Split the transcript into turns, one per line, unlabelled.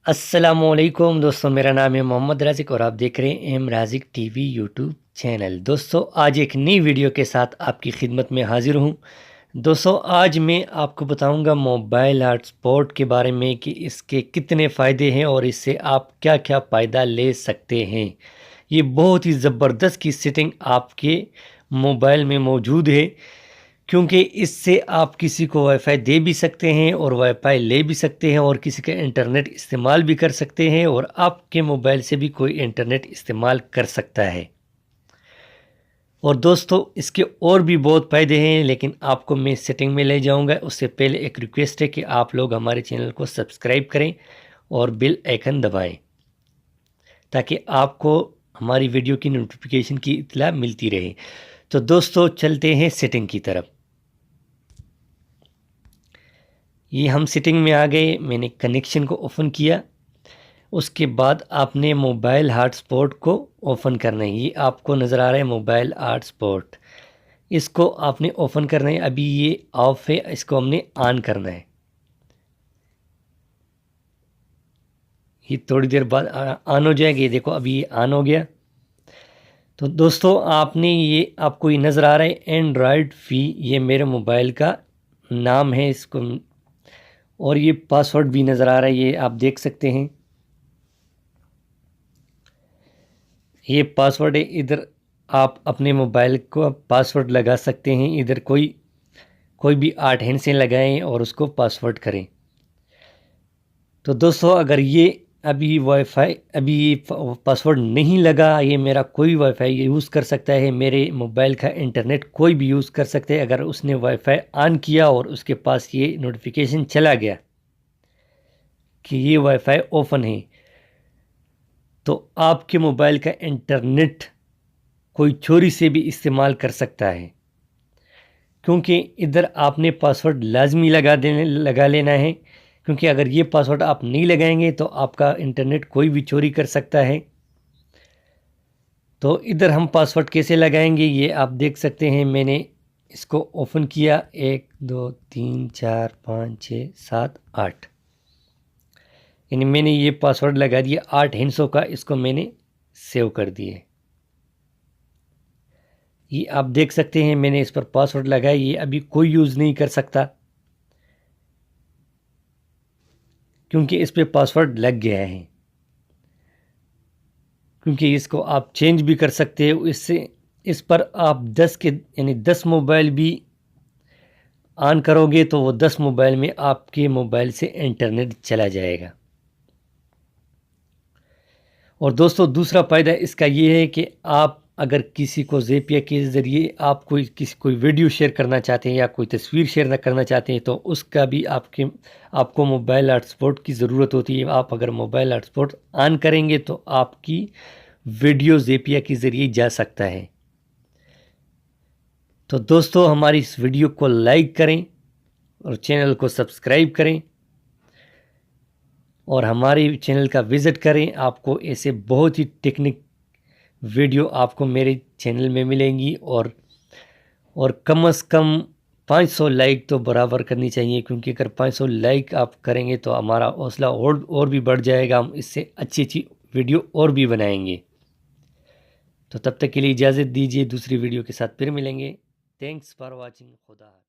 السلام علیکم دوستوں، میرا نام ہے محمد رازق اور آپ دیکھ رہے ہیں ایم رازق ٹی وی یوٹیوب چینل۔ دوستوں آج ایک نئی ویڈیو کے ساتھ آپ کی خدمت میں حاضر ہوں۔ دوستوں آج میں آپ کو بتاؤں گا موبائل ہاٹ اسپاٹ کے بارے میں کہ اس کے کتنے فائدے ہیں اور اس سے آپ کیا کیا فائدہ لے سکتے ہیں۔ یہ بہت ہی زبردست کی سیٹنگ آپ کے موبائل میں موجود ہے، کیونکہ اس سے آپ کسی کو وائی فائی دے بھی سکتے ہیں اور وائی فائی لے بھی سکتے ہیں اور کسی کا انٹرنیٹ استعمال بھی کر سکتے ہیں، اور آپ کے موبائل سے بھی کوئی انٹرنیٹ استعمال کر سکتا ہے۔ اور دوستو اس کے اور بھی بہت فائدے ہیں، لیکن آپ کو میں سیٹنگ میں لے جاؤں گا۔ اس سے پہلے ایک ریکویسٹ ہے کہ آپ لوگ ہمارے چینل کو سبسکرائب کریں اور بیل آئیکن دبائیں تاکہ آپ کو ہماری ویڈیو کی نوٹیفیکیشن کی اطلاع ملتی رہے۔ تو دوستو چلتے ہیں سیٹنگ کی طرف۔ یہ ہم سیٹنگ میں آ گئے، میں نے کنیکشن کو اوپن کیا۔ اس کے بعد آپ نے موبائل ہاٹ اسپاٹ کو اوپن کرنا ہے۔ یہ آپ کو نظر آ رہا ہے موبائل ہاٹ اسپاٹ، اس کو آپ نے اوپن کرنا ہے۔ ابھی یہ آف ہے، اس کو ہم نے آن کرنا ہے۔ یہ تھوڑی دیر بعد آن ہو جائے گا۔ یہ دیکھو ابھی یہ آن ہو گیا۔ تو دوستو آپ کو یہ نظر آ رہا ہے اینڈرائڈ فی، یہ میرے موبائل کا نام ہے اس کو، اور یہ پاسورڈ بھی نظر آ رہا ہے، یہ آپ دیکھ سکتے ہیں۔ یہ پاسورڈ ہے، ادھر آپ اپنے موبائل کو پاسورڈ لگا سکتے ہیں۔ ادھر کوئی بھی 8 ہینڈ سے لگائیں اور اس کو پاسورڈ کریں۔ تو دوستو اگر یہ ابھی پاسورڈ نہیں لگا، یہ میرا کوئی وائی فائی یوز کر سکتا ہے، میرے موبائل کا انٹرنیٹ کوئی بھی یوز کر سکتے ہیں۔ اگر اس نے وائی فائی آن کیا اور اس کے پاس یہ نوٹیفیکیشن چلا گیا کہ یہ وائی فائی اوپن ہے، تو آپ کے موبائل کا انٹرنیٹ کوئی چوری سے بھی استعمال کر سکتا ہے، کیونکہ ادھر آپ نے پاسورڈ لازمی لگا لینا ہے، کیونکہ اگر یہ پاسورڈ آپ نہیں لگائیں گے تو آپ کا انٹرنیٹ کوئی بھی چوری کر سکتا ہے۔ تو ادھر ہم پاسورڈ کیسے لگائیں گے یہ آپ دیکھ سکتے ہیں۔ میں نے اس کو اوپن کیا، 1 2 3 4 5 6 7 8، یعنی میں نے یہ پاسورڈ لگا دیا 8 ہندسوں کا، اس کو میں نے سیو کر دیے۔ یہ آپ دیکھ سکتے ہیں میں نے اس پر پاسورڈ لگایا، یہ ابھی کوئی یوز نہیں کر سکتا کیونکہ اس پہ پاسورڈ لگ گیا ہے، کیونکہ اس کو آپ چینج بھی کر سکتے ہو۔ اس پر آپ 10 موبائل بھی آن کرو گے تو وہ 10 موبائل میں آپ کے موبائل سے انٹرنیٹ چلا جائے گا۔ اور دوستو دوسرا فائدہ اس کا یہ ہے کہ آپ اگر کسی کو زیپیا کے ذریعے آپ کوئی ویڈیو شیئر کرنا چاہتے ہیں یا کوئی تصویر شیئر نہ کرنا چاہتے ہیں تو اس کا بھی آپ کو موبائل ہاٹ اسپاٹ کی ضرورت ہوتی ہے۔ آپ اگر موبائل ہاٹ اسپاٹ آن کریں گے تو آپ کی ویڈیو زیپیا کے ذریعے جا سکتا ہے۔ تو دوستو ہماری اس ویڈیو کو لائک کریں اور چینل کو سبسکرائب کریں اور ہمارے چینل کا وزٹ کریں۔ آپ کو ایسے بہت ہی ٹیکنک ویڈیو آپ کو میرے چینل میں ملیں گی، اور کم از کم 500 لائک تو برابر کرنی چاہیے، کیونکہ اگر 500 لائک آپ کریں گے تو ہمارا حوصلہ اور بھی بڑھ جائے گا، ہم اس سے اچھی ویڈیو اور بھی بنائیں گے۔ تو تب تک کے لیے اجازت دیجیے، دوسری ویڈیو کے ساتھ پھر ملیں گے۔ Thanks for watching. خدا حافظ۔